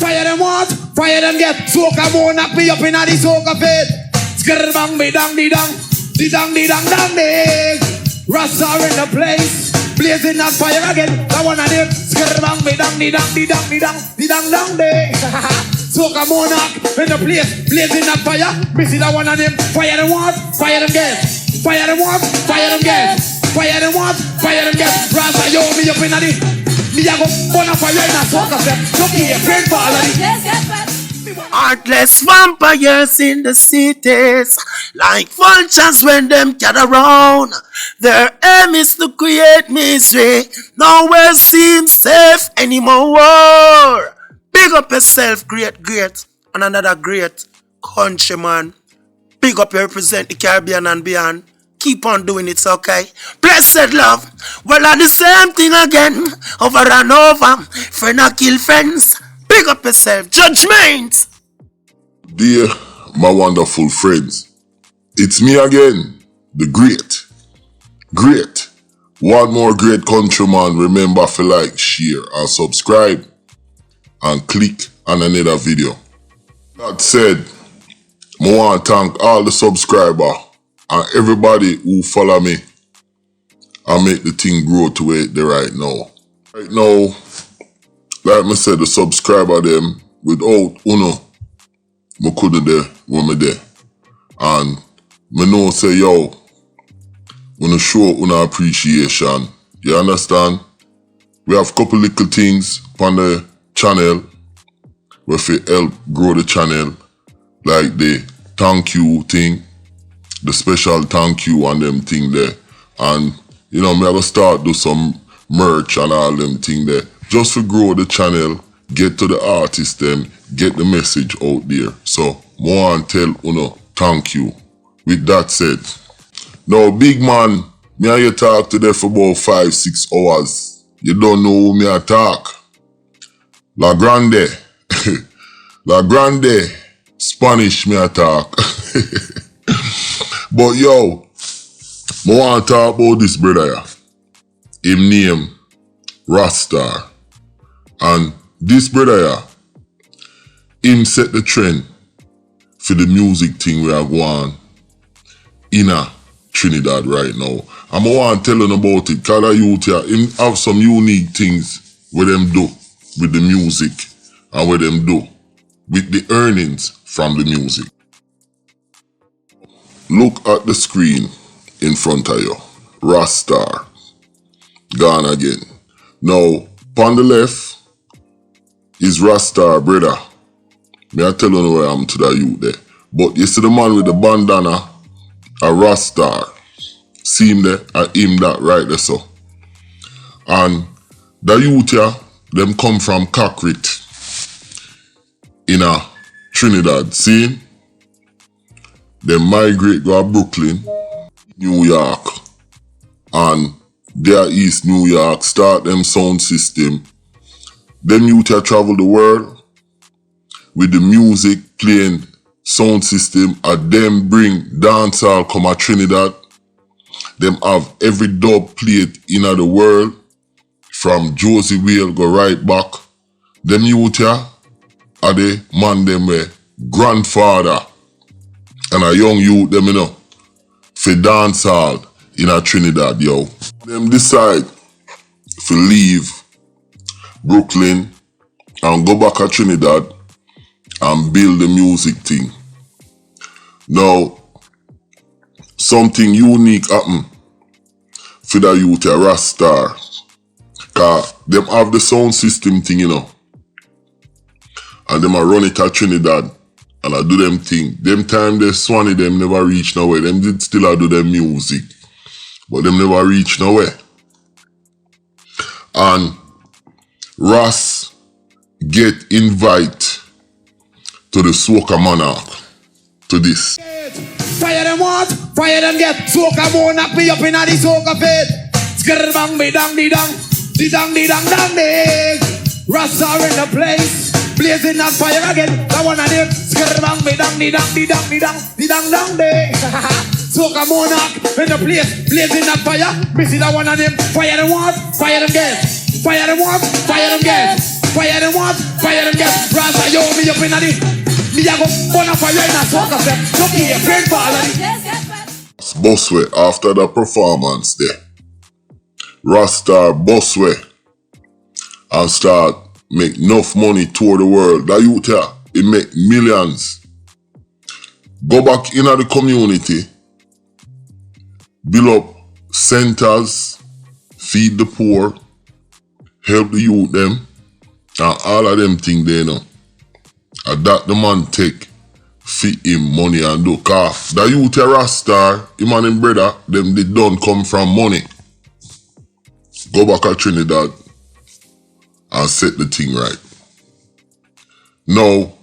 Fire them what? Fire them get. Soca more knock me up in the soca fit. Skr bang me dang di dang. Di dang di dang dang ding. Rasta in the place. Blazing that fire again. That one of them. Skr bang me dang di dang di dang di dang. Di dang dang ding. Soca more knock in the place. Blazing that fire. Me see that one of them. Fire them what? Fire them get. Fire them what? Fire them get. Fire them what? Fire them get. Rasta yo me up in the. Me a go burn a fire in a soca set. Look here, friend for all of it. Heartless vampires in the cities, like vultures when them gather round. Their aim is to create misery. Nowhere seems safe anymore. Big up yourself, great, and another great countryman. Big up you represent the Caribbean and beyond. Keep on doing it, okay? Blessed love. Well, are the same thing again. Over and over. Friend or kill friends. Big up yourself. Judgment. Dear my wonderful friends, it's me again, the great. One more great countryman. Remember to like, share, and subscribe. And click on another video. That said, I want to thank all the subscribers. And everybody who follow me and make the thing grow to where it right now. Right now, like I said, the subscriber them, without uno, I couldn't there when me there. And me know say, yo, wanna show una appreciation. You understand? We have couple little things on the channel where we help grow the channel, like the thank you thing. The special thank you and them thing there. And, you know, me gonna start do some merch and all them thing there. Just to grow the channel, get to the artists them, get the message out there. So, more and tell uno, thank you. With that said, now big man, me and you talk today for about 5-6 hours. You don't know who me I talk. La Grande. La Grande. Spanish me I talk. But yo, I want to talk about this brother here. Him name Rastar. And this brother here, him set the trend for the music thing we are going in Trinidad right now. And I want to tell you about it, because the youth here, him have some unique things where them do with the music and where them do with the earnings from the music. Look at the screen in front of you. Rastar. Gone again. Now, on the left is Rastar, brother. May I tell you where I'm to the youth there. But you see the man with the bandana, a Rastar. See him there? I him that right there so. And the youth here, them come from Cockrit in Trinidad. See him? They migrate go to Brooklyn, New York, and their East New York, start them sound system. Them youth travel the world with the music playing sound system, and them bring dancehall come to Trinidad. Them have every dub played in the world, from Josie Whale go right back. Them youth are the man them grandfather. And a young youth, them, you know, for dancehall in Trinidad, yo. Them decide to leave Brooklyn and go back to Trinidad and build the music thing. Now, something unique happened for the youth, Rastar. Because them have the sound system thing, you know. And them a run it at Trinidad. And I do them thing. Them time they Swanny them never reach nowhere. Them did still do them music. But them never reach nowhere. And Ras get invite to the Soca Monarch to this. Fire them what? Fire them get. Soca more knock me up in the soca fit. Skr bang me dang di dang. Di dang di dang dang ding. Rasta in the place. Blazing that fire again. That one of them. Skr bang me dang di dang di dang di dang. Di dang dang ding. Soca more knock in the place. Blazing that fire. Me see that one of them. Fire them what? Fire them get. Fire them what? Fire them get. Fire them what? Fire them get. Rasta, yo, me up in the me a go burn up fire in a soca set. Look here, friend ball. Busway after the performance there. Rasta Busway and start make enough money tour the world. That youth here, it make millions. Go back in the community, build up centers, feed the poor, help the youth them, and all of them things they know. And that the man take fit him money and do. Cause the youth here Rasta, him and him brother, them they don't come from money. Go back to Trinidad and set the thing right. Now,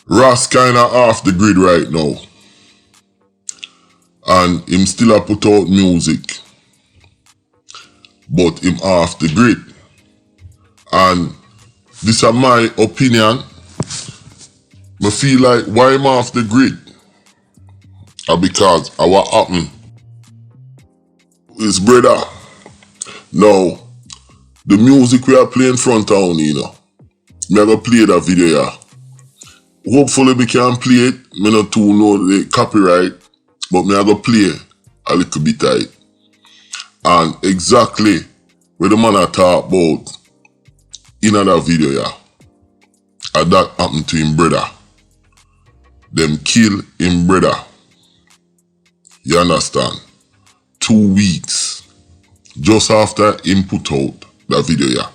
Ras kinda off the grid right now. And him still a put out music. But him off the grid. And this is my opinion. I feel like why him off the grid? Because of what happened. His brother. Now, the music we are playing front town, you know. Me gonna play that video, yeah. Hopefully we can play it. Me not too know the copyright, but me gonna play a little bit of it. And exactly what the man I talk about in that video, yeah. And that happened to him brother. Them kill him brother. You understand? 2 weeks. Just after him put out that video, yeah.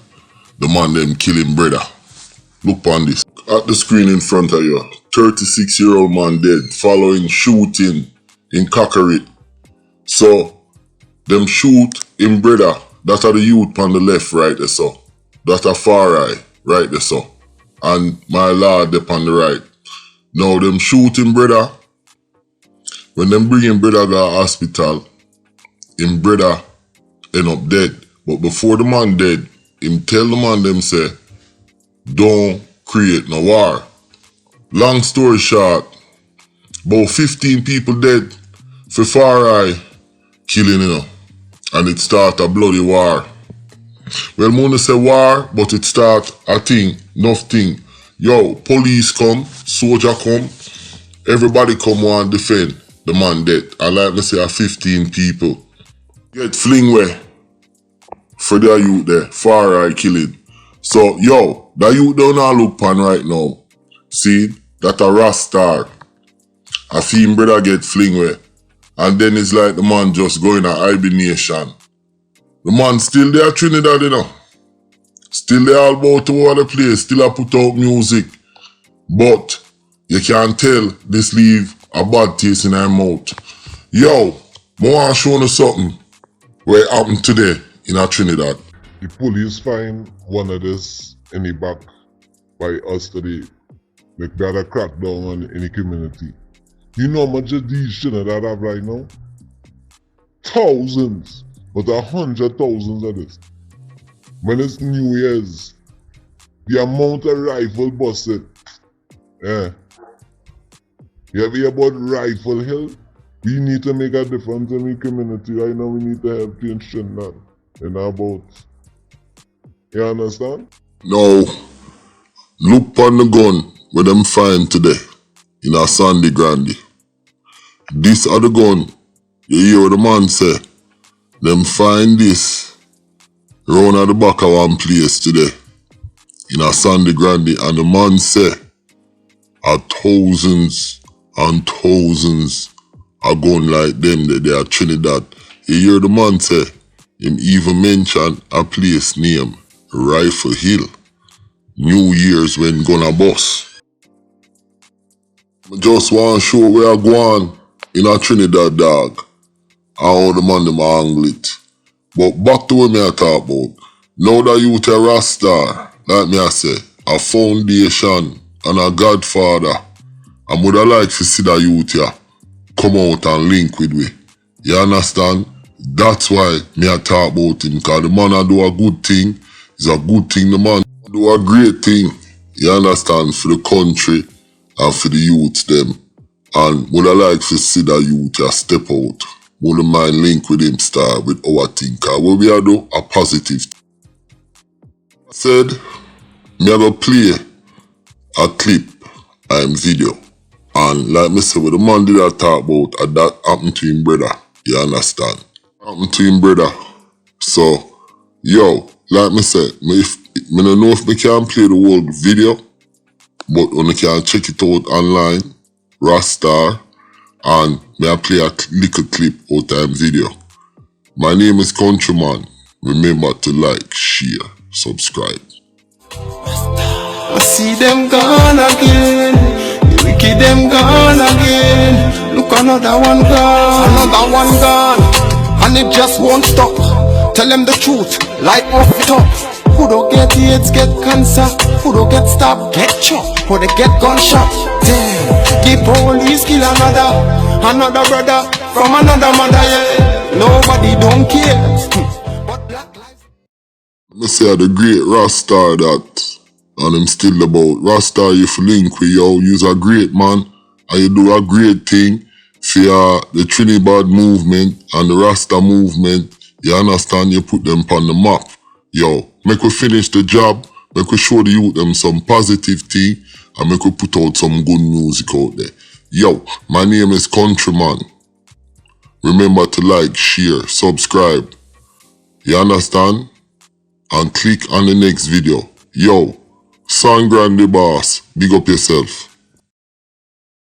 The man them kill him brother. Look on this. At the screen in front of you, 36-year-old man dead following shooting in Cockery. So, them shoot him brother. That are the youth on the left right there so. That are far eye right there so. And my lord up on the right. Now them shoot him brother. When them bring him brother to the hospital, him brother end up dead. But before the man dead, him tell the man them say, don't create no war. Long story short, about 15 people dead for Far Eye killing, you know. And it start a bloody war. Well, I say war, but it start a thing, nothing. Yo, police come, soldier come, everybody come and defend the man dead. I like me say 15 people get fling way for their youth there, Far Eye killing. So, yo, that youth don't now look pan right now. See, that a Rastar. A fiend brother get fling way. And then it's like the man just going to hibernation. The man still there Trinidad, you know. Still there all about to all the place. Still a put out music. But you can tell this leave a bad taste in her mouth. Yo, I want to show you something where it happened today in a Trinidad. The police find one of this in the back by us today. Make that a crackdown on any community. You know how much of these Trinidad have right now? Thousands, but 100,000 of this. When it's New Year's, the amount of rifle busted. Yeah. You ever hear about Rifle Hill? We need to make a difference in the community. Right now we need to help change Trinidad. And about, you understand? Now, look on the gun where them find today in a Sandy Grande. This other gun, you hear what the man say, them find this round at the back of one place today in a Sandy Grande, and the man say thousands and thousands of gun like them that they are Trinidad. You hear the man say, him even mention a place named Rifle Hill. New Year's when gonna bust. I just want to show where I go on in a Trinidad, dog. How the man them angle it. But back to what me I talk about. Now that you a Rasta, like me I say, a foundation and a godfather, I would have liked to see that youth here come out and link with me. You understand? That's why me I talk about him, because the man I do a good thing. It's a good thing. The man do a great thing. You understand? For the country and for the youth them. And would I like to see that youth here step out. Wouldn't mind link with him start with our thing. Because what we are do a positive. I said, me I go play a clip and video. And like me say, what the man did I talk about, that happened to him brother. You understand? Happened to him brother. So, yo, like me say, me don't know if me can play the whole video, but when you can check it out online, Rastar, and me I play a little clip out time video. My name is Countryman. Remember to like, share, subscribe. I see them gone again. The wicked them gone again. Look, another one gone. And it just won't stop. Tell them the truth, light off it up. Who don't get AIDS, get cancer. Who don't get stabbed, get chopped. Who they get gunshot. Damn, the police kill another brother from another mother, yeah. Nobody don't care. But black lives. I say the great Rastar that, and I'm still about. Rastar, you link with yo, you's a great man, and you do a great thing for the Trinibad movement and the Rasta movement. You understand, you put them on the map. Yo, make we finish the job, make we show the youth them some positive thing, and make we put out some good music out there. Yo, my name is Countryman. Remember to like, share, subscribe. You understand? And click on the next video. Yo, Song Grande Boss, big up yourself.